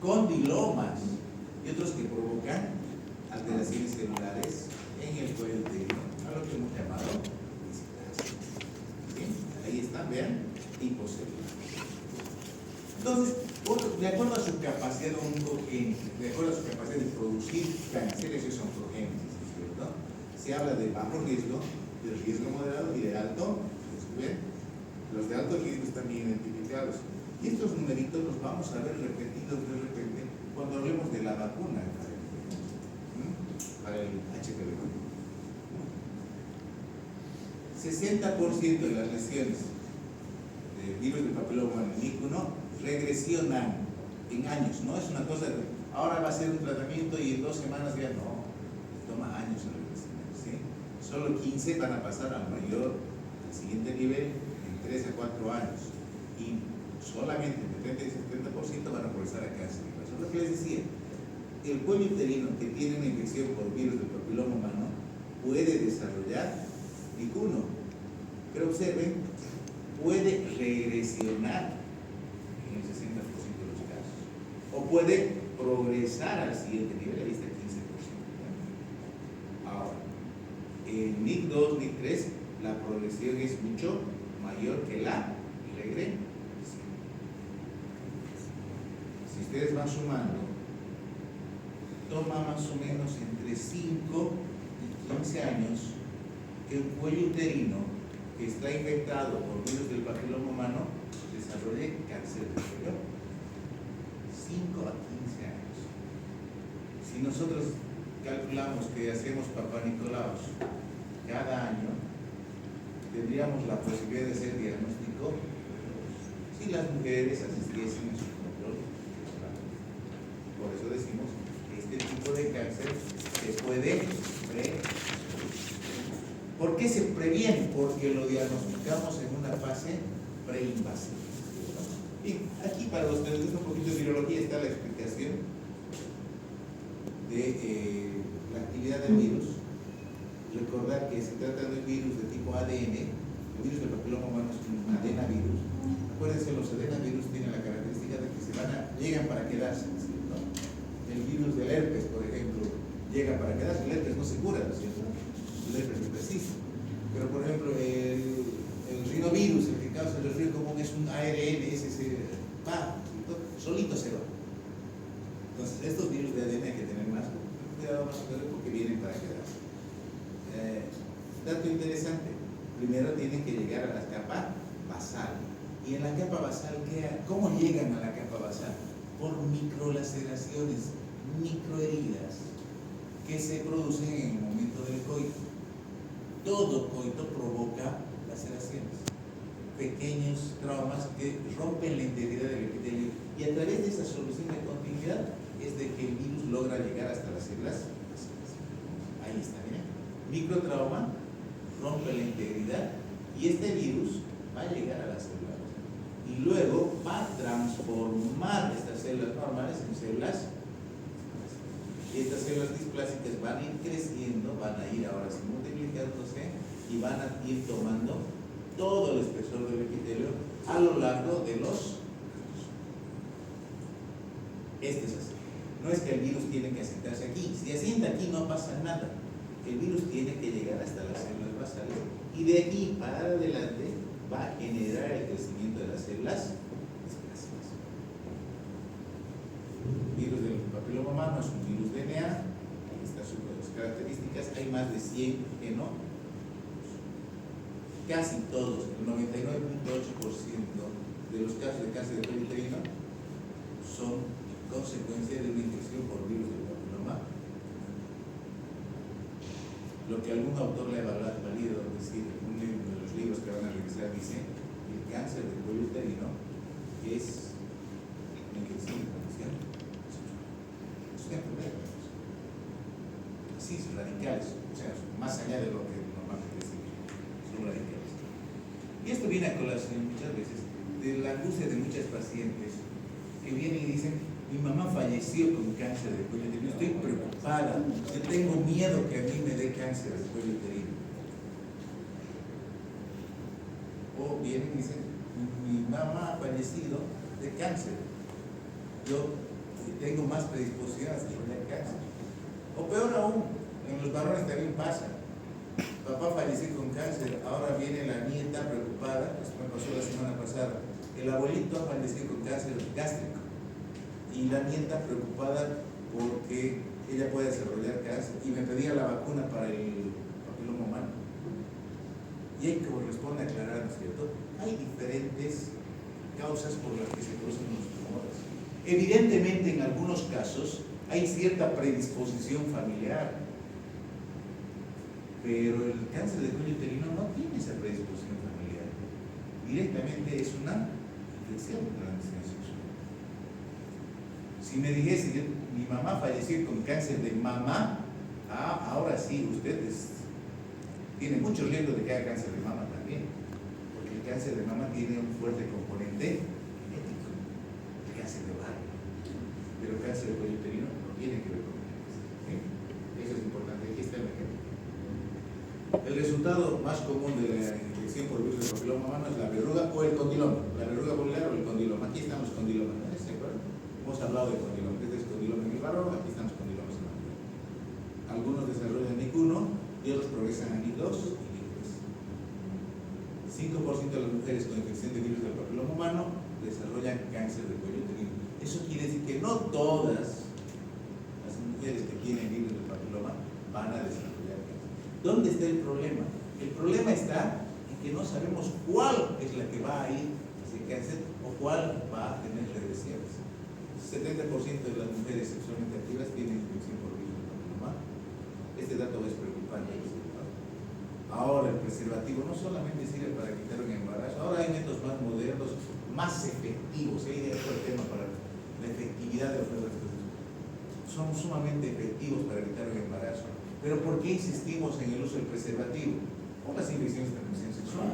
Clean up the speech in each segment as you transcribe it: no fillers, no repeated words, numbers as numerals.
condilomas y otros que provocan alteraciones celulares en el cuello uterino, a lo que hemos llamado displasia. ¿Sí? Ahí están, vean, tipo celular. Entonces, de acuerdo a su capacidad oncogénica, de acuerdo a su capacidad de producir cánceres, es oncogénesis, ¿cierto? Se habla de bajo riesgo, de riesgo moderado y de alto riesgo. ¿Ven? Los de alto riesgo están bien identificados. Y estos numeritos los vamos a ver repetidos de repente cuando hablemos de la vacuna para el HPV. 60% de las lesiones de virus del papiloma humano NIC1 regresionan en años, no es una cosa de ahora va a ser un tratamiento y en 2 semanas ya no, toma años en regresionar, ¿sí? Solo 15 van a pasar al mayor, al siguiente nivel en 3 a 4 años y solamente el 30 y 70% van a progresar a cáncer. Eso es lo que les decía, el cuello uterino que tiene una infección por virus del papiloma humano puede desarrollar NIC1, pero observen, puede regresionar en el 60% de los casos, o puede progresar al siguiente nivel, ahí está el 15%. Ahora, en NIC2, NIC3, la progresión es mucho mayor que la regresión. Si ustedes van sumando, toma más o menos entre 5 y 15 años que un cuello uterino que está infectado por virus del papiloma humano desarrolle cáncer de cuello. 5 a 15 años. Si nosotros calculamos que hacemos Papá Nicolaos cada año, tendríamos la posibilidad de hacer diagnóstico si las mujeres asistiesen a su control. Por eso decimos que este tipo de cáncer se puede prevenir. ¿Por qué se previene? Porque lo diagnosticamos en una fase preinvasiva. Bien, aquí para los que les gusta un poquito de virología está la explicación de la actividad del virus. Recordar que se trata de un virus de tipo ADN. El virus del papiloma humano es un adenavirus. Acuérdense, los adenavirus tienen la característica de que llegan para quedarse, ¿cierto? El virus del herpes, por ejemplo, llega para quedarse. El herpes no se cura, ¿no es cierto? El herpes persiste. Pero, por ejemplo, el rinovirus, el que causa el resfriado común, es un ARN, ese se va, ¿cierto? Solito se va. Entonces, estos virus de ADN hay que tener más cuidado, más cuidado, porque vienen para quedarse. Dato interesante, primero tienen que llegar a la capa basal. Y en la capa basal, ¿cómo llegan a la capa basal? Por microlaceraciones, microheridas que se producen en el momento del coito. Todo coito provoca laceraciones, pequeños traumas que rompen la integridad del epitelio, y a través de esa solución de continuidad es de que el virus logra llegar hasta las células. Ahí está, miren, microtrauma rompe la integridad y este virus va a llegar a las células y luego va a transformar estas células normales en células. Y estas células displásicas van a ir creciendo, van a ir ahora sí multiplicándose y van a ir tomando todo el espesor del epitelio a lo largo de los. Este es así. No es que el virus tiene que asentarse aquí. Si asienta aquí no pasa nada. El virus tiene que llegar hasta las células basales y de aquí para adelante va a generar el crecimiento de las células displásicas. El virus del papiloma humano es un virus DNA. Aquí están sus características. Hay más de 100 genoma. Casi todos, el 99.8% de los casos de cáncer de cuello uterino son consecuencia de una infección por virus del papiloma. Lo que algún autor le ha valido decir, uno de los libros que van a revisar dice que el cáncer del cuello uterino es una infección de condición. Es una enfermedad. Sí, son radicales, o sea, más allá de lo que normalmente decimos, son radicales. Y esto viene a colación muchas veces de la angustia de muchas pacientes que vienen y dicen: mi mamá falleció con cáncer de cuello uterino, estoy preocupada, yo tengo miedo que a mí me dé cáncer de cuello uterino. O vienen y dicen: mi mamá ha fallecido de cáncer, yo tengo más predisposición a desarrollar cáncer. O peor aún, en los varones también pasa. Papá falleció con cáncer, ahora viene la nieta preocupada, esto me pasó la semana pasada. El abuelito ha fallecido con cáncer gástrico y la nieta preocupada porque ella puede desarrollar cáncer y me pedía la vacuna para el papiloma humano. Y hay que corresponde aclarar, ¿no es cierto? Hay diferentes causas por las que se producen los tumores. Evidentemente, en algunos casos hay cierta predisposición familiar, pero el cáncer de cuello uterino no tiene esa predisposición familiar. Directamente es una infección de la transmisión sexual. Si me dijese, mi mamá falleció con cáncer de mama, ahora sí, tiene mucho riesgo de que haya cáncer de mama también, porque el cáncer de mama tiene un fuerte componente genético, el cáncer de ovario, pero el cáncer de cuello uterino no tiene que ver con eso. ¿Sí? Eso es importante. Aquí está el ejemplo. El resultado más común de la infección por virus del papiloma humano es la verruga o el condiloma, la verruga vulgar o el condiloma. Aquí están los condilomas, ¿no? ¿Se acuerdan? Hemos hablado de condiloma. Este es condiloma en el varón, aquí están los condilomas en la mujer. Algunos desarrollan NIC1 y otros progresan a NIC2 y NIC3. 5% de las mujeres con infección de virus del papiloma humano desarrollan cáncer de cuello uterino. Eso quiere decir que no todas las mujeres que tienen virus del papiloma van a desarrollar cáncer. ¿Dónde está el problema? El problema está en que no sabemos cuál es la que va a ir hacia el cáncer o cuál va a tener regresiones. 70% de las mujeres sexualmente activas tienen infección por virus del papiloma. Este dato es preocupante. Ahora el preservativo no solamente sirve para quitar un embarazo, ahora hay métodos más modernos, más efectivos. Ahí es el tema para la efectividad de los métodos. Son sumamente efectivos para evitar un embarazo. Pero ¿por qué insistimos en el uso del preservativo? Por las infecciones de transmisión sexual,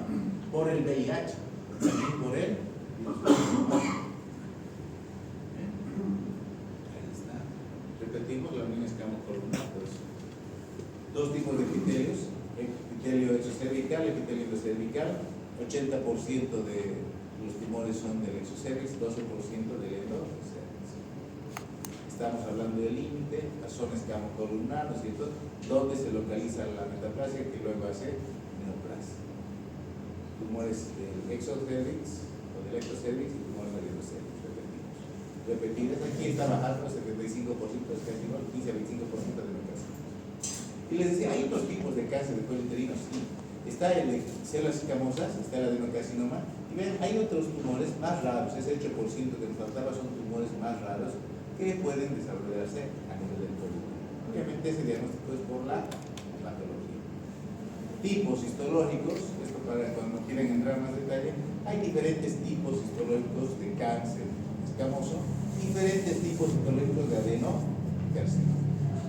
por el VIH, también por el virus. Ahí está. Repetimos la unión escamocolumnar. Dos tipos de epitelios: epitelio exocervical, epitelio endocervical. 80% de los tumores son del exocervix, 12% del endocervix. Estamos hablando del límite, la zona escamocolumnar, ¿no es cierto?, donde se localiza la metaplasia, que luego hace neoplasia. Tumores del exocervix o del ectocervix y tumores del endocervix. Repetimos. Aquí está bajando el 75%, es casi igual, 15 a 25% de neoplasia. Y les decía, hay otros tipos de cáncer de cuello uterino, sí. Está el de células escamosas, está el adenocarcinoma, y ven, hay otros tumores más raros, ese 8% que nos faltaba son tumores más raros que pueden desarrollarse a nivel del cuello. Obviamente ese diagnóstico es por la patología. Tipos histológicos, esto para cuando quieren entrar más detalle, hay diferentes tipos histológicos de cáncer escamoso, diferentes tipos histológicos de adenocarcinoma.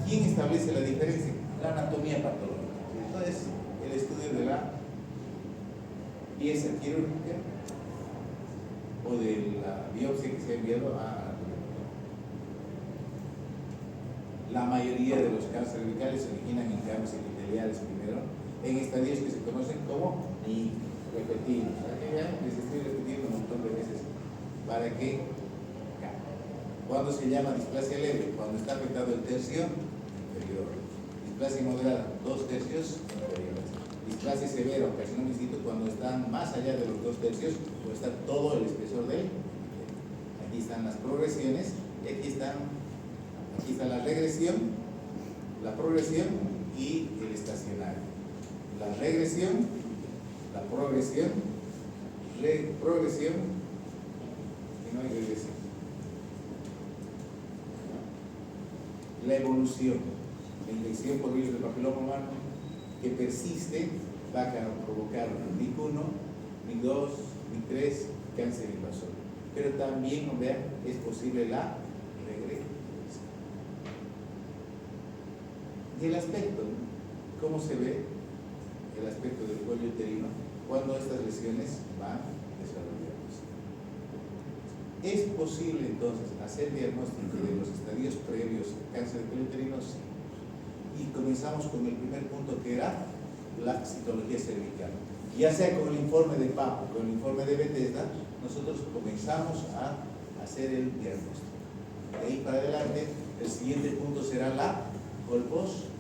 ¿Quién establece la diferencia? La anatomía patológica. Entonces, el estudio de la pieza quirúrgica o de la biopsia que se ha enviado a la mayoría de los cánceres cervicales se originan en cambios epiteliales primero, en estadios que se conocen como y repetimos. Les estoy repitiendo un montón de veces para que cuando se llama displasia leve, cuando está afectado el tercio inferior, displasia moderada, 2/3 inferiores, displasia severa o carcinoma in situ cuando están más allá de los 2/3 o está todo el espesor del epitelio. Aquí están las progresiones y aquí está la regresión, la progresión y el estacionario. La regresión, la progresión, progresión y no hay regresión. La evolución, la infección por virus del papiloma humano que persiste va a provocar NIC1, NIC2, NIC3, cáncer invasor. Pero también, vean, es posible la regresión. Y el aspecto, ¿no? ¿Cómo se ve el aspecto del cuello uterino cuando estas lesiones van desarrollándose? ¿Es posible entonces hacer diagnóstico de los estadios previos de cáncer de cuello uterino? Sí. Y comenzamos con el primer punto, que era la citología cervical. Ya sea con el informe de Papa o con el informe de Bethesda, nosotros comenzamos a hacer el diagnóstico. De ahí para adelante, el siguiente punto será la colposcopía.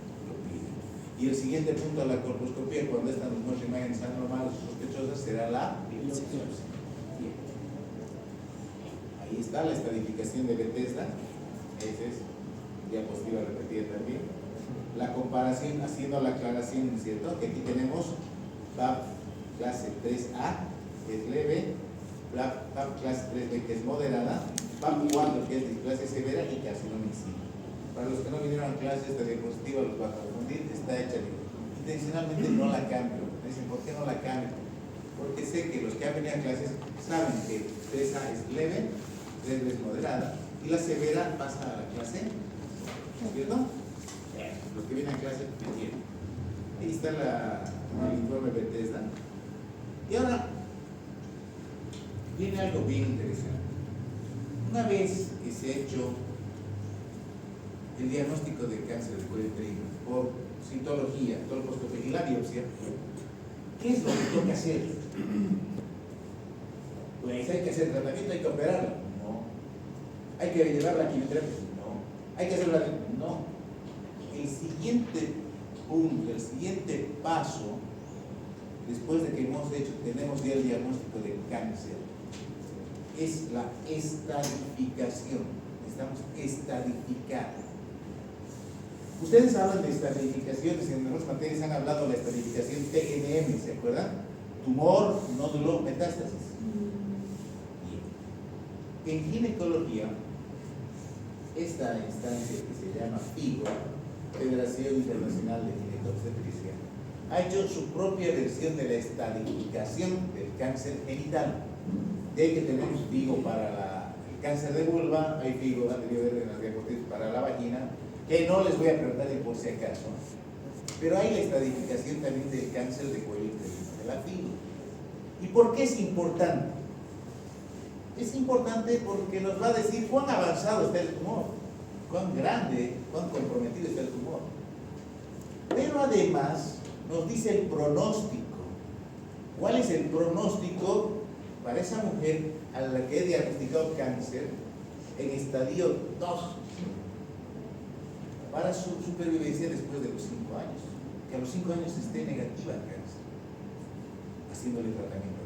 Y el siguiente punto a la colposcopía, cuando estas nos muestran imágenes anormales o sospechosas, será la biopsia. Bien. Ahí está la estadificación de Bethesda. Esa es diapositiva repetida también. La comparación, haciendo la aclaración, ¿cierto? Que aquí tenemos PAP clase 3A, que es leve, PAP clase 3B, que es moderada, PAP 4, que es displasia severa, y carcinoma in situ. Para los que no vinieron a clase, esta diapositiva los va a confundir, está hecha intencionalmente, no la cambio. Me dicen, ¿por qué no la cambio? Porque sé que los que han venido a clases saben que 3A es leve, 3B es moderada, y la severa pasa a la clase, ¿cierto? Los que vienen a clase entienden. Ahí está el informe Bethesda. Y ahora viene algo bien interesante. Una vez que se ha hecho el diagnóstico de cáncer de cuello uterino por citología, colposcopía y la biopsia, ¿qué es lo que toca hacer? Pues hay que hacer tratamiento, hay que operarlo. No. Hay que llevar la quimioterapia. No. Hay que hacerlo. No. El siguiente punto, el siguiente paso, después de que tenemos ya el diagnóstico de cáncer, es la estadificación. Necesitamos estadificar. Ustedes hablan de estadificaciones, en otras materias han hablado de la estadificación TNM, ¿se acuerdan? Tumor, nódulo, metástasis. Bien. En ginecología, esta instancia que se llama FIGO, Federación Internacional de Ginecobstetricia, ha hecho su propia versión de la estadificación del cáncer genital. De ahí que tenemos FIGO para el cáncer de vulva, hay FIGO, han debido ver en las diapositivas, para la vagina, que no les voy a preguntar por si acaso, pero hay la estadificación también del cáncer de cuello uterino, de la FIGO. ¿Y por qué es importante? Es importante porque nos va a decir cuán avanzado está el tumor, cuán grande, cuán comprometido está el tumor. Pero además nos dice el pronóstico. ¿Cuál es el pronóstico para esa mujer a la que he diagnosticado cáncer en estadio 2? Para su supervivencia después de los 5 años. Que a los 5 años esté negativa el cáncer, haciéndole tratamiento.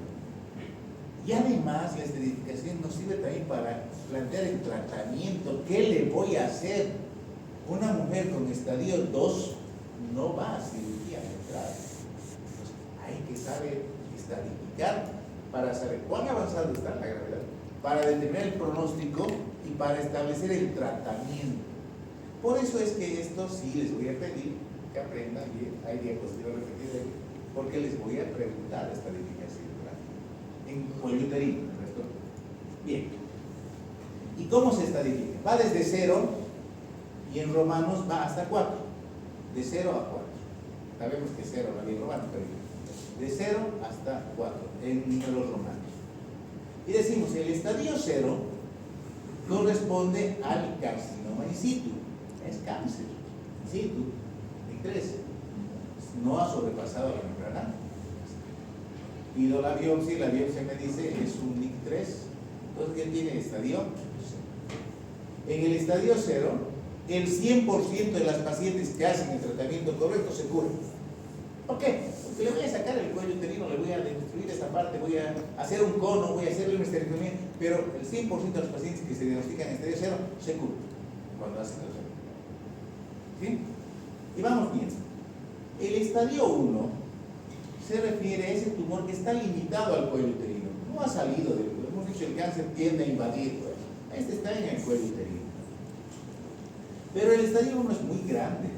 Y además la estadificación nos sirve también para plantear el tratamiento. ¿Qué le voy a hacer? Una mujer con estadio 2 no va a cirugía de entrada. Entonces, hay que saber estadificar para saber cuán avanzado está la gravedad, para determinar el pronóstico y para establecer el tratamiento. Por eso es que esto sí les voy a pedir que aprendan bien. Hay diapositivas repetidas porque les voy a preguntar estadificación en cuello uterino. Bien. ¿Y cómo se estadifica? Va desde 0 y en romanos va hasta 4. De 0 a 4. Sabemos que 0 no había en romanos, pero de 0 hasta 4 en números romanos. Y decimos, el estadio 0 corresponde al carcinoma in situ. Es cáncer in situ, NIC3. No ha sobrepasado la membrana. Pido la biopsia y la biopsia me dice es un NIC3. Entonces, ¿qué tiene el estadio? En el estadio 0, el 100% de las pacientes que hacen el tratamiento correcto se curan. ¿Por qué? Porque le voy a sacar el cuello uterino, le voy a destruir esta parte, voy a hacer un cono, voy a hacerle una esterectomía, pero el 100% de los pacientes que se diagnostican en estadio 0 se curan cuando hacen el tratamiento. ¿Sí? Y vamos bien. El estadio 1 se refiere a ese tumor que está limitado al cuello uterino. No ha salido del cuello. Hemos dicho que el cáncer tiende a invadir. Pues. Este está en el cuello uterino. Pero el estadio 1 es muy grande.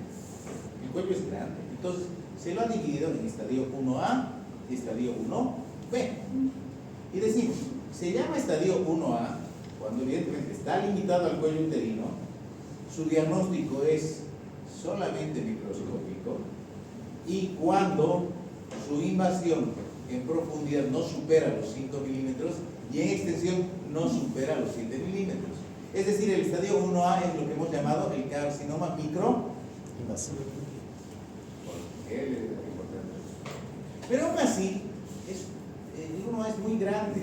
El cuello es grande. Entonces, se lo ha dividido en estadio 1A y estadio 1B. Y decimos, se llama estadio 1A cuando evidentemente está limitado al cuello uterino. Su diagnóstico es solamente microscópico y cuando su invasión en profundidad no supera los 5 milímetros y en extensión no supera los 7 milímetros. Es decir, el estadio 1A es lo que hemos llamado el carcinoma microinvasivo. Pero aún así, el 1A es muy grande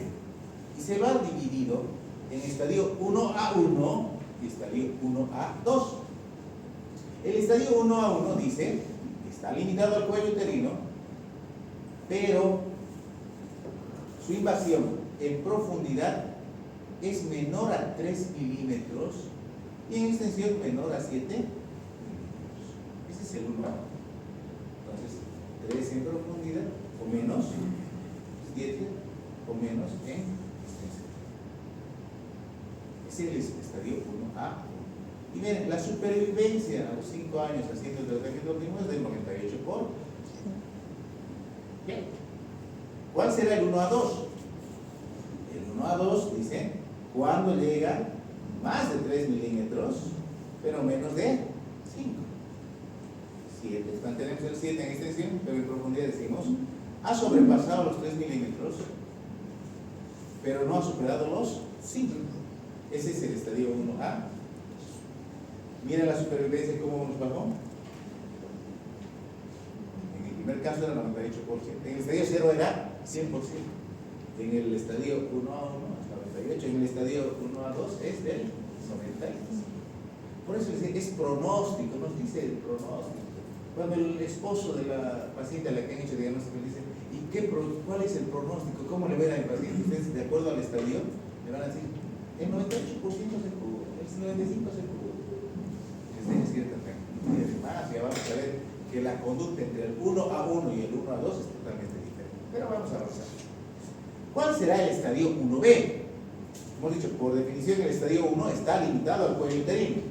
y se lo ha dividido en estadio 1A1 y estadio 1A2. El estadio 1A1 dice que está limitado al cuello uterino, pero su invasión en profundidad es menor a 3 milímetros y en extensión menor a 7 milímetros. Ese es el 1A. Entonces, 3 en profundidad o menos, 7 o menos en extensión. Ese es el estadio 1A. Y miren, la supervivencia a los 5 años haciendo el tratamiento óptimo es del 98%. Bien. ¿Cuál será el 1A2? El 1A2 dice cuando llega más de 3 milímetros, pero menos de 5. 7. Mantenemos el 7 en extensión, pero en profundidad decimos ha sobrepasado los 3 milímetros, pero no ha superado los 5. Ese es el estadio 1A. Miren la supervivencia cómo nos bajó. En el primer caso era 98%. En el estadio 0 era 100%. En el estadio 1A1 hasta 98%. En el estadio 1A2 es del 95%. Por eso es pronóstico, nos dice el pronóstico. Cuando el esposo de la paciente a la que han hecho diagnóstico le dice, ¿cuál es el pronóstico? ¿Cómo le ven al paciente? Ustedes, de acuerdo al estadio, le van a decir, el 98% se cubre, el 95% se cubre. Es cierta tranquilidad. Además, ya vamos a ver que la conducta entre el 1A1 y el 1A2 es totalmente diferente. Pero vamos a avanzar. ¿Cuál será el estadio 1B? Hemos dicho, por definición, el estadio 1 está limitado al cuello uterino.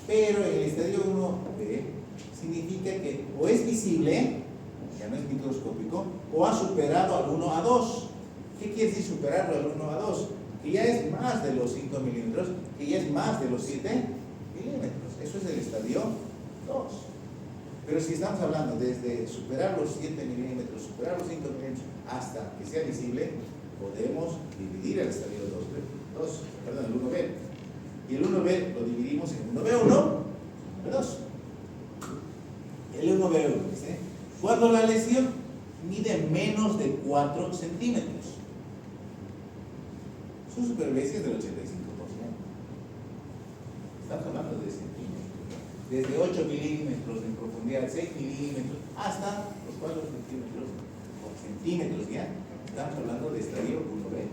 Pero en el estadio 1B significa que o es visible, ya no es microscópico, o ha superado al 1A2. ¿Qué quiere decir superarlo al 1A2? Que ya es más de los 5 milímetros, que ya es más de los 7 milímetros. Eso es el estadio 2. Pero si estamos hablando desde superar los 7 milímetros, superar los 5 milímetros, hasta que sea visible, podemos dividir el estadio 2, el 1B. Y el 1B lo dividimos en 1B1, 2. El 1B1 dice, cuando la lesión mide menos de 4 centímetros, su supervivencia es del 85%. Estamos hablando de centímetros. Desde 8 milímetros en profundidad, 6 milímetros, hasta los 4 centímetros, o centímetros ya. Estamos hablando de estadio 1B.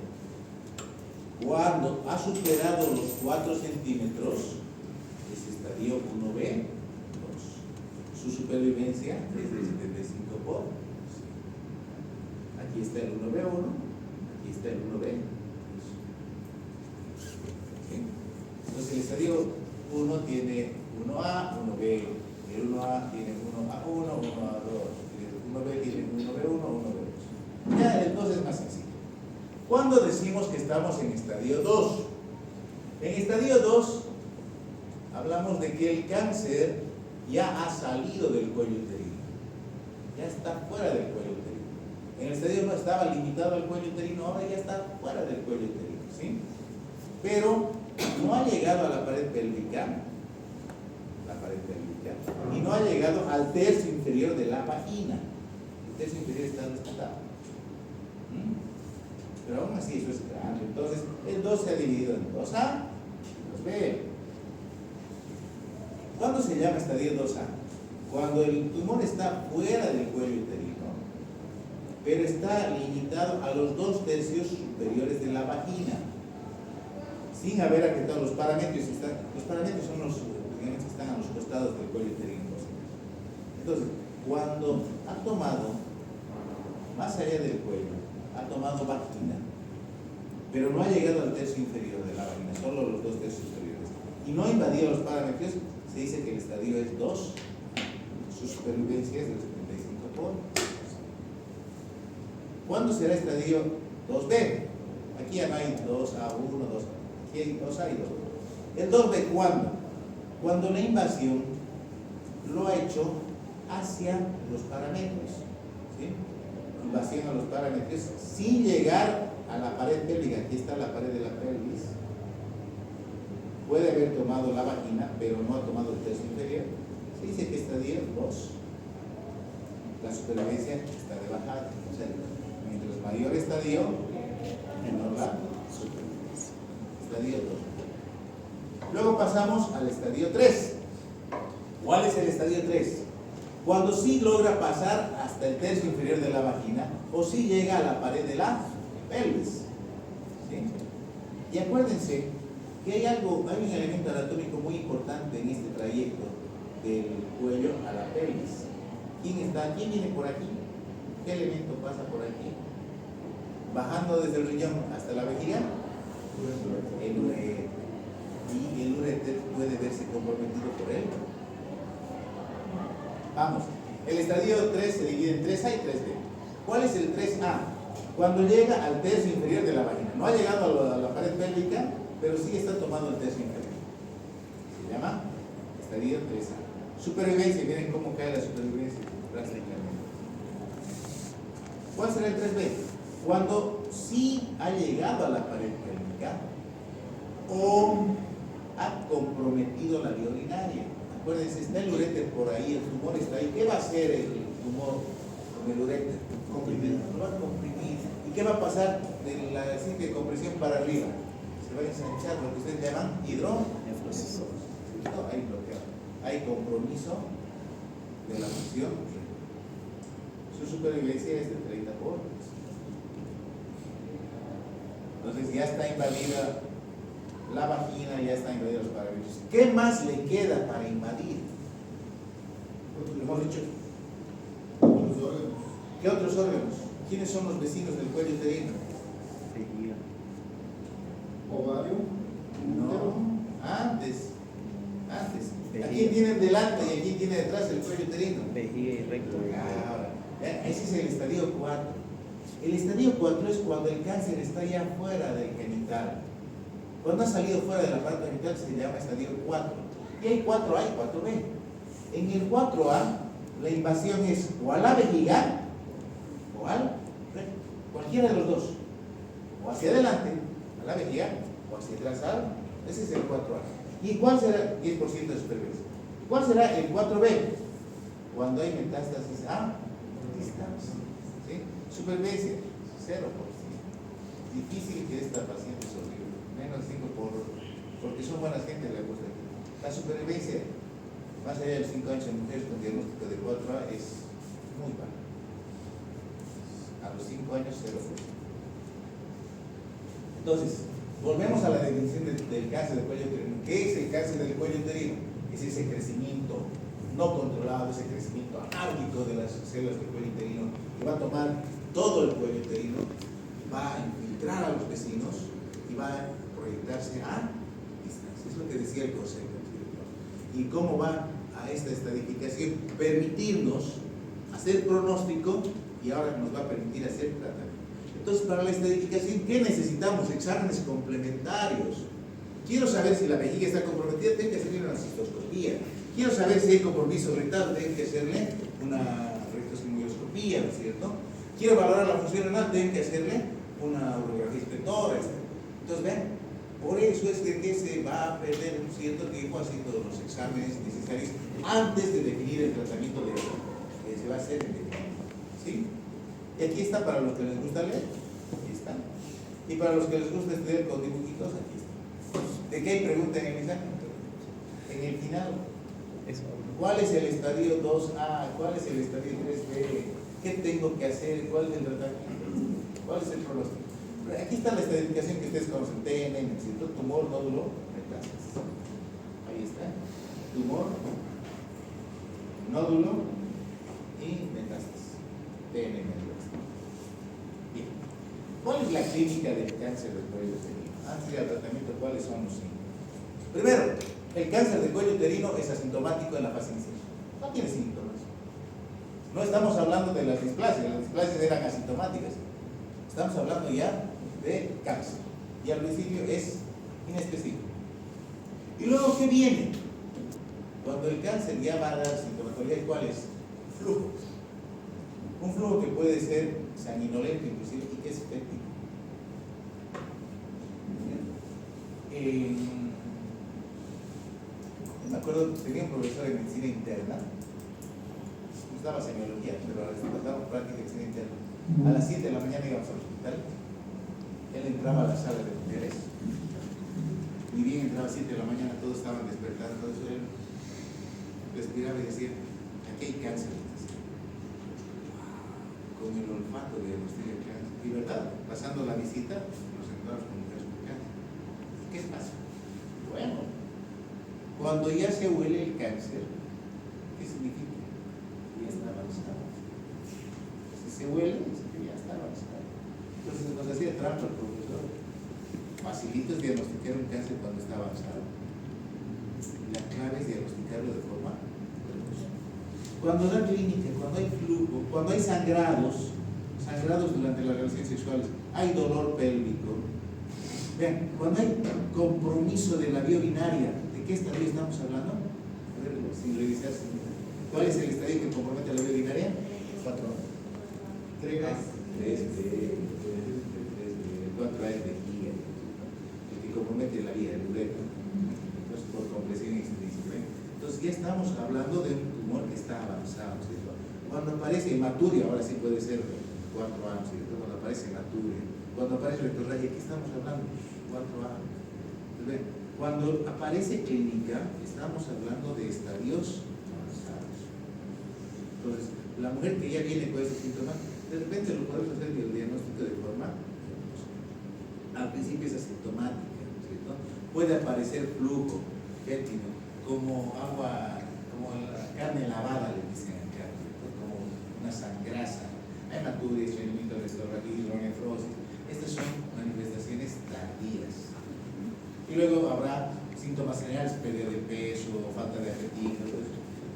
Cuando ha superado los 4 centímetros, es estadio 1B2. Su supervivencia es del 75%. Aquí está el 1B1, aquí está el 1B. ¿Sí? Entonces el estadio 1 tiene 1A, 1B. El 1A tiene 1A1, 1A2. El 1B tiene 1B1, 1B2. Ya el 2 es más sencillo. ¿Cuándo decimos que estamos en estadio 2? En estadio 2 hablamos de que el cáncer ya ha salido del cuello uterino, ya está fuera del cuello uterino. En el estadio 1 estaba limitado al cuello uterino, ahora ya está fuera del cuello uterino, ¿sí? Pero no ha llegado a la pared pélvica, y no ha llegado al tercio inferior de la vagina. El tercio inferior está donde está. Pero aún así eso es grande. Entonces el 2 se ha dividido en 2A y 2B. ¿Cuándo se llama estadio 2A? Cuando el tumor está fuera del cuello uterino, pero está limitado a los 2/3 superiores de la vagina, sin haber afectado los parametrios. Los parametrios son los ligamentos que están a los costados del cuello uterino. Entonces, cuando ha tomado más allá del cuello, ha tomado vagina, pero no ha llegado al tercio inferior de la vagina, solo los 2/3 superiores, y no ha invadido los parámetros, se dice que el estadio es 2, su supervivencia es del 75%. ¿Cuándo será estadio 2B? Aquí ya no hay 2A1, 2A, aquí hay 2A y 2B. ¿El 2B cuándo? Cuando la invasión lo ha hecho hacia los parámetros, ¿sí? Invasión a los parámetros sin llegar a la pared pélvica. Aquí está la pared de la pelvis. Puede haber tomado la vagina, pero no ha tomado el tercio inferior. Se dice que estadio 2. La supervivencia está de bajada. O sea, mientras mayor estadio, menor la supervivencia. Estadio 2. Luego pasamos al estadio 3. ¿Cuál es el estadio 3? Cuando sí logra pasar hasta el tercio inferior de la vagina o sí llega a la pared de la pelvis. ¿Sí? Y acuérdense que hay un elemento anatómico muy importante en este trayecto del cuello a la pelvis. ¿Quién viene por aquí? ¿Qué elemento pasa por aquí? Bajando desde el riñón hasta la vejiga, el uréter. Y el uréter puede verse comprometido por él. Vamos, el estadio 3 se divide en 3A y 3B. ¿Cuál es el 3A? Cuando llega al tercio inferior de la vagina. No ha llegado a la pared pélvica, pero sí está tomando el tercio inferior. Se llama estadio 3A. Supervivencia, miren cómo cae la supervivencia drásticamente. ¿Cuál será el 3B? Cuando sí ha llegado a la pared pélvica o ha comprometido la vía urinaria. Acuérdense, está el uréter por ahí, el tumor está ahí. ¿Qué va a hacer el tumor con el uréter? Comprimir. Lo va a comprimir. ¿Y qué va a pasar de la cinta de compresión para arriba? Se va a ensanchar lo que ustedes llaman hidronefrosis. No, hay bloqueo. Hay compromiso de la función. Su supervivencia es del 30%. Entonces ya está invadida la vagina, ya está invadida los parámetros. ¿Qué más le queda para invadir? Lo hemos dicho. Otros órganos. ¿Qué otros órganos? ¿Quiénes son los vecinos del cuello uterino? Ovario. No, antes. ¿A quién tienen delante y a quién tiene detrás el cuello uterino? Vejiga y recto. Ahora, ese es el estadio 4. El estadio 4 es cuando el cáncer está ya fuera del genital. Cuando ha salido fuera de la parte genital se llama estadio 4. Y hay 4A y 4B. En el 4A, la invasión es o a la vejiga o al recto. Cualquiera de los dos. O hacia adelante, a la vejiga, o hacia atrás al. Ese es el 4A. ¿Y cuál será? 10% de supervivencia. ¿Cuál será el 4B? Cuando hay metástasis a distancia. ¿Sí? Supervivencia, 0%. Difícil que esta paciente sobreviva. Menos 5 porque son buenas gente le gusta. La supervivencia, más allá de los 5 años en mujeres con diagnóstico de 4A, es muy baja. A los 5 años, 0%. Entonces, volvemos a la definición del cáncer del cuello uterino. ¿Qué es el cáncer del cuello uterino? Es ese crecimiento no controlado, ese crecimiento anárquico de las células del cuello uterino, que va a tomar todo el cuello uterino, va a infiltrar a los vecinos y va a proyectarse a distancia. Es lo que decía el concepto anterior. ¿Y cómo va a esta estadificación? Permitirnos hacer pronóstico y ahora nos va a permitir hacer tratamiento. Entonces, para la estadificación, ¿qué necesitamos? Exámenes complementarios. Quiero saber si la vejiga está comprometida, tengo que hacerle una cistoscopía. Quiero saber si hay compromiso rectal, tengo que hacerle una rectoscopia, ¿no es cierto? Quiero valorar la función renal, tengo que hacerle una urografía inspectora. Entonces, ven, por eso es que se va a perder un cierto tiempo haciendo los exámenes necesarios antes de definir el tratamiento que se va a hacer en el ¿sí? Y aquí está para los que les gusta leer, aquí está. Y para los que les gusta estudiar con dibujitos, aquí está. ¿De qué hay pregunta en el examen? En el final, ¿cuál es el estadio 2A? ¿Cuál es el estadio 3B? ¿Qué tengo que hacer? ¿Cuál es el tratamiento? ¿Cuál es el pronóstico? Aquí está la estadificación que ustedes conocen: TNM, tumor, nódulo, metástasis. Ahí está. Tumor, nódulo y metástasis. TNM. Bien. ¿Cuál es la clínica del cáncer del cuello uterino? Antes de ir al tratamiento, ¿cuáles son los síntomas? Primero, el cáncer del cuello uterino es asintomático en la fase inicial. No tiene síntomas. No estamos hablando de las displasias eran asintomáticas. Estamos hablando ya de cáncer. Y al principio es inespecífico. ¿Y luego qué viene? Cuando el cáncer ya va a dar sintomatología, ¿cuál es? Flujo. Un flujo que puede ser sanguinolento inclusive y que es efectivo. Me acuerdo, tenía un profesor de medicina interna, nos daba semiología, pero nos daba práctica de medicina interna. A las 7 de la mañana íbamos al hospital, él entraba a la sala de mujeres Ni bien entraba a 7 de la mañana, todos estaban despertando, todo eso él respiraba y decía, aquí hay cáncer. Con el olfato diagnostica el cáncer. Y verdad, pasando la visita, nos encontramos con un caso de cáncer. ¿Qué pasa? Bueno, cuando ya se huele el cáncer, ¿qué significa? Ya está avanzado. Si se huele, es que ya está avanzado. Entonces nos hacía trampa el profesor. Facilito es diagnosticar un cáncer cuando está avanzado. La clave es diagnosticarlo de forma precoz. Cuando da clínica, cuando hay flujo, cuando hay sangrados durante las relaciones sexuales, hay dolor pélvico. Vean, cuando hay compromiso de la vía urinaria, ¿de qué estadio estamos hablando? A ver, sin revisar, ¿cuál es el estadio que compromete la vía urinaria? 4. 3A. 4A es vejiga, el que compromete la vía, el uretra. Entonces, por compresión explícita. Entonces, ya estamos hablando de un tumor que está avanzado, ¿cierto? Cuando aparece hematuria, ahora sí puede ser 4 años, ¿cierto? Cuando aparece hematuria, cuando aparece retorragia, ¿qué estamos hablando? 4 años. Entonces, cuando aparece clínica, estamos hablando de estadios avanzados. Entonces, la mujer que ya viene con ese síntoma, de repente lo podemos hacer el diagnóstico de forma, al principio es asintomática, ¿cierto? Puede aparecer flujo fétino, como agua, como la carne lavada, le dicen acá, como una sangrasa, hematuria, estreñimiento, restaurador, hidronefrosis. Estas son manifestaciones tardías. Y luego habrá síntomas generales, pérdida de peso, falta de apetito,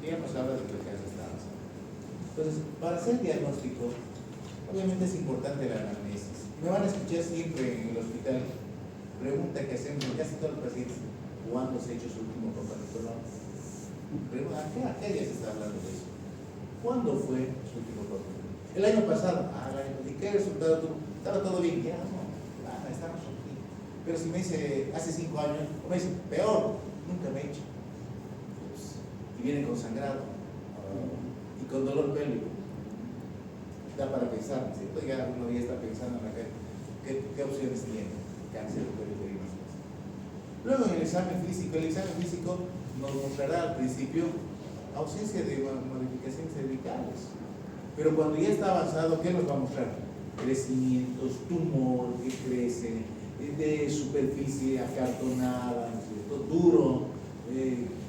ya nos habla de que el caso está avanzado. Entonces, para hacer diagnóstico, obviamente es importante la anamnesis. Me van a escuchar siempre en el hospital, pregunta que hacemos en casi todos los pacientes, ¿cuándo se ha hecho su último papá Nicolau? ¿A qué día se está hablando de eso? ¿Cuándo fue su último papá? El año pasado. El año pasado. ¿Y qué resultado tuvo? Estaba todo bien. Ya, no, estamos aquí. Pero si me dice hace 5 años, o me dice, peor, nunca me he hecho. Y viene con sangrado y con dolor pélvico. Da para pensar, ¿cierto? Ya uno ya está pensando en qué opciones tiene. Cáncer pélvico y más. Luego en el examen físico nos mostrará al principio ausencia de modificaciones cervicales. Pero cuando ya está avanzado, ¿qué nos va a mostrar? Crecimientos, tumor que crece, de superficie acartonada, ¿no es cierto? Duro,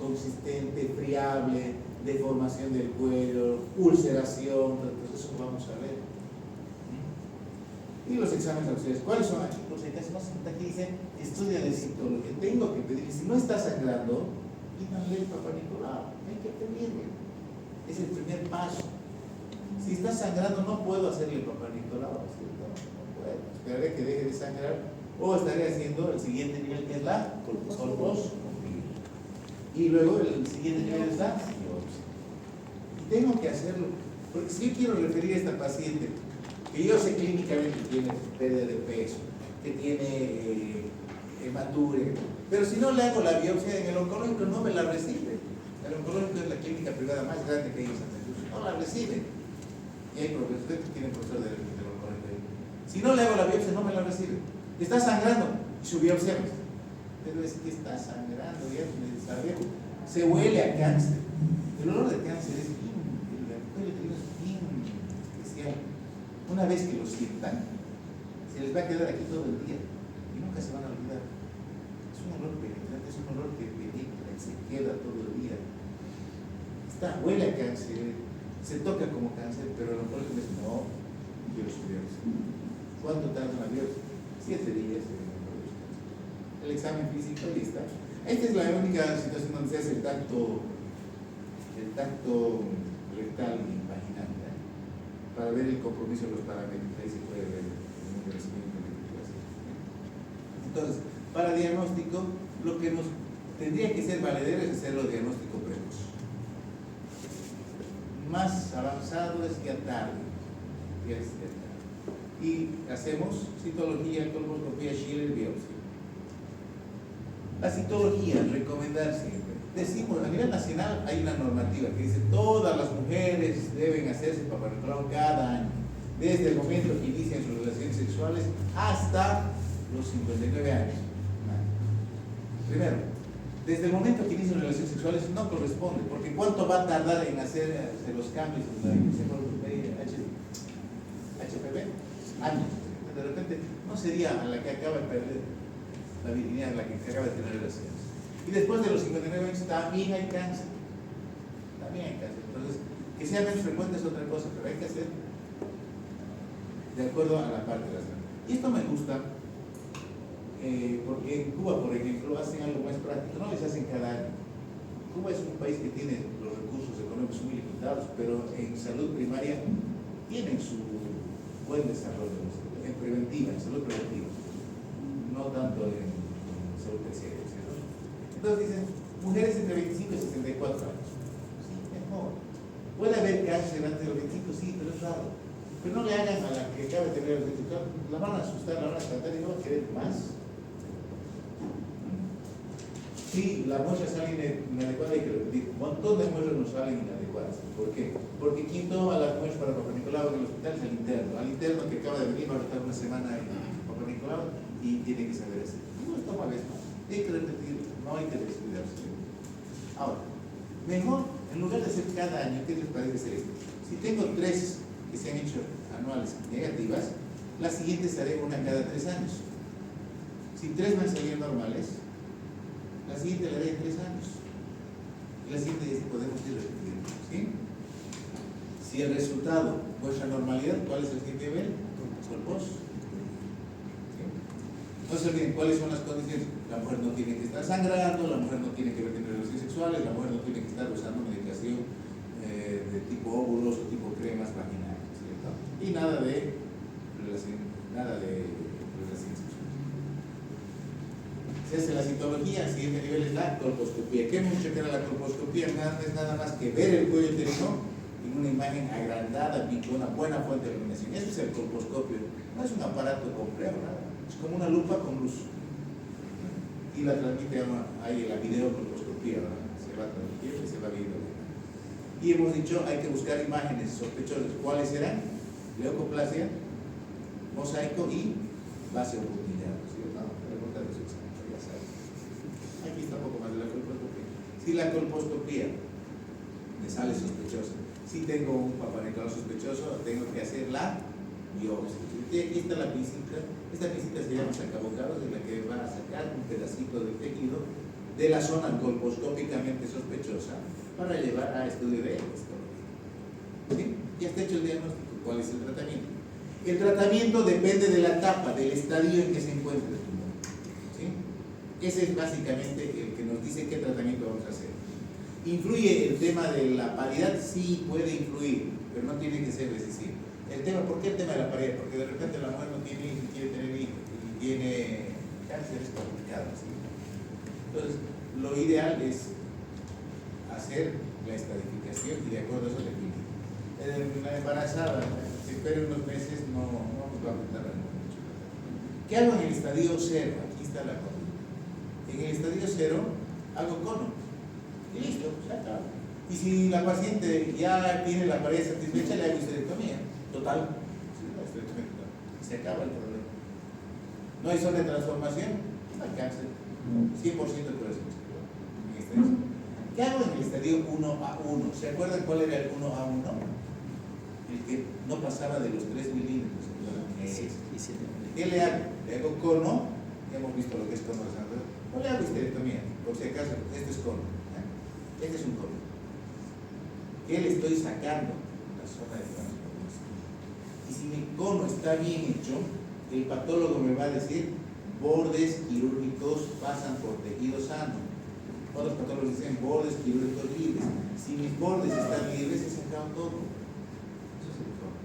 consistente, friable, deformación del cuello, ulceración, pues eso vamos a ver. Y los exámenes auxiliares, ¿cuáles son aquí? Los aquí dice estudio de citología. Tengo que pedir, si no está sangrando, pídanle el Papá Nicolau, hay que pedirle. Es el primer paso. Si está sangrando, no puedo hacerle el Papá Nicolau, ¿cierto? No puedo. Esperaré que deje de sangrar o estaré haciendo el siguiente nivel, que es la colposcopía. Y luego el siguiente nivel es la biopsia. Y tengo que hacerlo, porque si yo quiero referir a esta paciente, que yo sé clínicamente que tiene pérdida de peso, que tiene hematuria, pero si no le hago la biopsia en el oncológico, no me la recibe. El oncológico es la clínica privada más grande que hay en Santa Cruz, no la recibe. Y hay profesores que tienen profesor del oncológico. Si no le hago la biopsia, no me la recibe. Está sangrando, y su biopsia, pero es que está sangrando, ya sabemos. Se huele a cáncer. El olor de cáncer es bien, especial. Una vez que lo sientan, se les va a quedar aquí todo el día y nunca se van a olvidar. Es un olor penetrante, es un olor que penetra y se queda todo el día. Huele a cáncer, se toca como cáncer, pero el oncólogo dice, no, quiero su biopsia. ¿Cuánto tarda la biopsia? 7 días. El examen físico, ahí está. Esta es la única situación donde se hace el tacto rectal y vaginal, para ver el compromiso de los parámetros. Ahí se puede ver el endurecimiento de la situación. Entonces, para diagnóstico, lo que nos tendría que ser valedero es hacerlo diagnóstico precoz. Más avanzado es ya tarde. Y hacemos citología, colposcopía, Schiller, biopsia. La citología, recomendar siempre. Decimos, a nivel nacional hay una normativa que dice todas las mujeres deben hacerse Papá Nicolau cada año, desde el momento que inician sus relaciones sexuales hasta los 59 años. Primero, desde el momento que inicia relaciones sexuales no corresponde, porque ¿cuánto va a tardar en hacer los cambios en la HPV? Años. De repente no sería a la que acaba de perder la virginidad, la que acaba de tener relaciones. Y después de los 59 años también hay cáncer. También hay cáncer. Entonces, que sea menos frecuente es otra cosa, pero hay que hacer de acuerdo a la parte de la salud. Y esto me gusta porque en Cuba, por ejemplo, hacen algo más práctico, no les hacen cada año. Cuba es un país que tiene los recursos económicos muy limitados, pero en salud primaria tienen su buen desarrollo, en preventiva, en salud preventiva, no tanto en salud terciaria, ¿cierto? Entonces dicen, mujeres entre 25 y 64 años. Sí, mejor. Puede haber cáncer antes de los 25, sí, pero es raro. Pero no le hagan a la que acaba de tener los 24, la van a asustar, la van a espantar y no va a querer más. Sí, la muestra sale inadecuada y que repetir. Un montón de muestras nos salen inadecuadas. ¿Por qué? Porque quien toma las muestras para Papa Nicolau en el hospital es el interno. Al interno que acaba de venir va a estar una semana en Papa Nicolau y tiene que saber eso. No está mal esto. Hay que repetir, no hay que descuidarse. Ahora, mejor, en lugar de hacer cada año, ¿qué les parece hacer esto? Si tengo 3 que se han hecho anuales negativas, la siguiente haré una cada 3 años. Si 3 me han salido normales, la siguiente la haré en 3 años. Y la siguiente ya podemos ir repitiendo. ¿Sí? Si el resultado muestra normalidad, ¿cuál es el siguiente nivel? Colposo. ¿Sí? No se olviden cuáles son las condiciones. La mujer no tiene que estar sangrando, la mujer no tiene que tener relaciones sexuales, la mujer no tiene que estar usando medicación de tipo óvulos o tipo cremas vaginales, ¿cierto? Y nada de relaciones sexuales. Se hace la citología, el siguiente nivel es la colposcopía. ¿Qué mucho que era la colposcopía? No es nada más que ver el cuello uterino en una imagen agrandada y con una buena fuente de iluminación. Eso es el colposcopio. No es un aparato complejo, nada. Es como una lupa con luz. Y la transmite ahí la videocolposcopía, ¿verdad? Se va transmitiendo y se va viendo. Y hemos dicho, hay que buscar imágenes sospechosas. ¿Cuáles serán? Leucoplasia, mosaico y base oportunidad. Aquí está un poco más de la colposcopía. Si la colposcopía me sale sospechosa, si tengo un Papa Nicolau sospechoso, tengo que hacer la biopsia. Aquí está la pincita. Esta pincita se llama sacabocados, en la que va a sacar un pedacito de tejido de la zona colposcópicamente sospechosa para llevar a estudio de histología. ¿Sí? Ya está hecho el diagnóstico. ¿Cuál es el tratamiento? El tratamiento depende de la etapa, del estadio en que se encuentra el tumor. ¿Sí? Ese es básicamente el que nos dice qué tratamiento vamos a hacer. ¿Influye el tema de la paridad? Sí, puede influir, pero no tiene que ser decisivo. ¿Por qué el tema de la paridad? Porque de repente la mujer no tiene hijos y quiere tener hijos y tiene cáncer, es complicado. ¿Sí? Entonces, lo ideal es hacer la estadificación y de acuerdo a eso definir. La embarazada, si espera unos meses, no nos va a afectar mucho. ¿Qué hago en el estadio 0? Aquí está la conducta. En el estadio 0 hago cono y listo, se acaba. Y si la paciente ya tiene la pared satisfecha, le hago histerectomía total. Se acaba el problema. No hay zona de transformación, no hay cáncer. 100% de corazón. ¿Qué hago en el estadio 1A1? ¿Se acuerdan cuál era el 1A1? El que no pasaba de los 3 milímetros. ¿Qué le hago? Le hago cono, ya hemos visto lo que es cono de sangre, o le hago histerectomía, por si acaso, este es cono, este es un cono. ¿Qué le estoy sacando? La zona de transformación. Y si mi cono está bien hecho, el patólogo me va a decir, bordes quirúrgicos pasan por tejido sano. Otros patólogos dicen bordes quirúrgicos libres. Si mis bordes están libres, he sacado todo. Eso es el cono.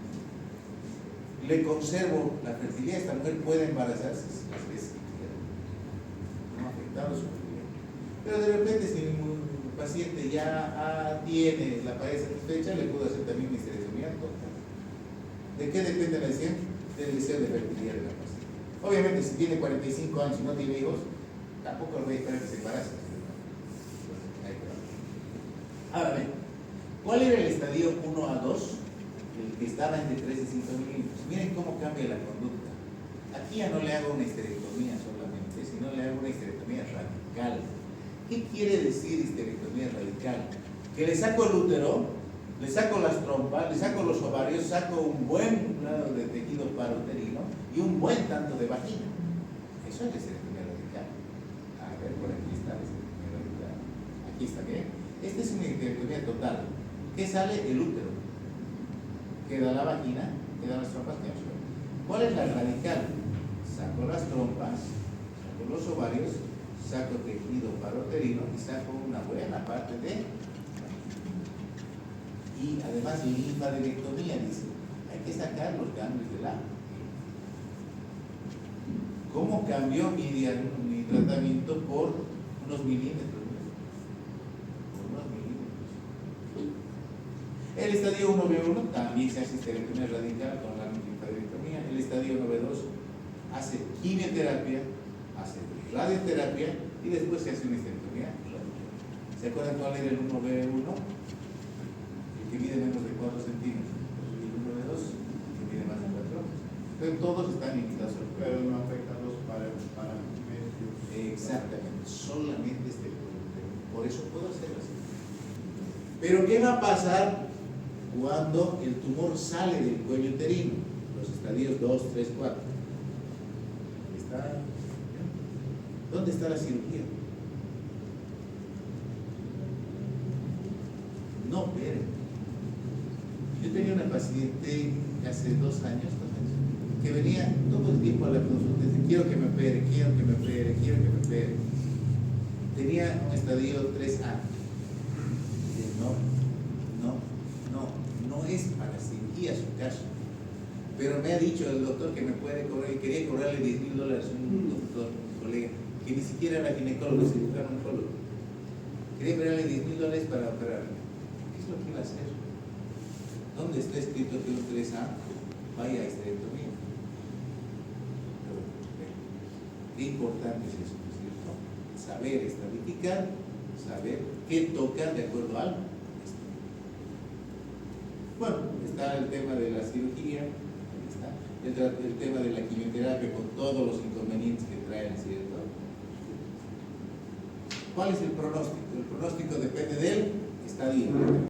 Le conservo la fertilidad. Esta mujer puede embarazarse las veces que quiera, no afectando su fertilidad. Pero de repente, si mi paciente ya tiene la pared satisfecha, le puedo hacer también una histerectomía total. ¿De qué depende la decisión? Del deseo de fertilidad de la paciente. Obviamente, si tiene 45 años y no tiene hijos, tampoco lo voy a esperar que se embarace. Ahora bien, ¿cuál era el estadio 1A2? El que estaba entre 3 y 5 milímetros. Miren cómo cambia la conducta. Aquí ya no le hago una histerectomía solamente, sino le hago una histerectomía rápida. radical. ¿Qué quiere decir histerectomía radical? Que le saco el útero, le saco las trompas, le saco los ovarios, saco un buen grado de tejido parouterino y un buen tanto de vagina. Eso es la histerectomía radical. A ver, por aquí está la histerectomía radical. Aquí está, ¿qué? Esta es una histerectomía total. ¿Qué sale? El útero. Queda la vagina, quedan las trompas, quedan los ovarios. ¿Cuál es la radical? Saco las trompas, saco los ovarios, saco tejido parouterino y saco una buena parte de... Y además linfadenectomía, dice, hay que sacar los ganglios del ano. ¿Cómo cambió mi tratamiento? Por unos milímetros? Por unos milímetros. El estadio 1B1 también se hace histerectomía radical con la linfadenectomía. El estadio 1B2 hace quimioterapia, hace radioterapia y después se hace una histerectomía radical. ¿Se acuerdan cuál era el 1B1? Que mide menos de 4 centímetros, y el 1B2 que mide más de 4. Entonces todos están limitados al Pero no afectan los paramétricos. Exactamente, solamente este producto. Por eso puedo hacerlo así. Pero ¿qué va a pasar cuando el tumor sale del cuello uterino? Los estadios 2, 3, 4. ¿Dónde está la cirugía? No operen. Yo tenía una paciente hace 2 años, que venía todo el tiempo a la consulta y decía, quiero que me opere, quiero que me opere, quiero que me opere. Tenía un estadio 3A. Dice, no es para cirugía su caso. Pero me ha dicho el doctor que me puede cobrar, y quería cobrarle $10,000 un doctor, un colega, que ni siquiera era ginecólogo, cirujano oncólogo. Quería cobrarle $10,000 para operarme. ¿Qué es lo que iba a hacer? ¿Dónde está escrito que un 3A vaya a histerectomía? Qué importante es eso, ¿no es cierto? Saber estadificar, saber qué toca de acuerdo al esto. Bueno, está el tema de la cirugía, ahí está. El tema de la quimioterapia con todos los inconvenientes que trae, ¿cierto? ¿Cuál es el pronóstico? El pronóstico depende del estadio.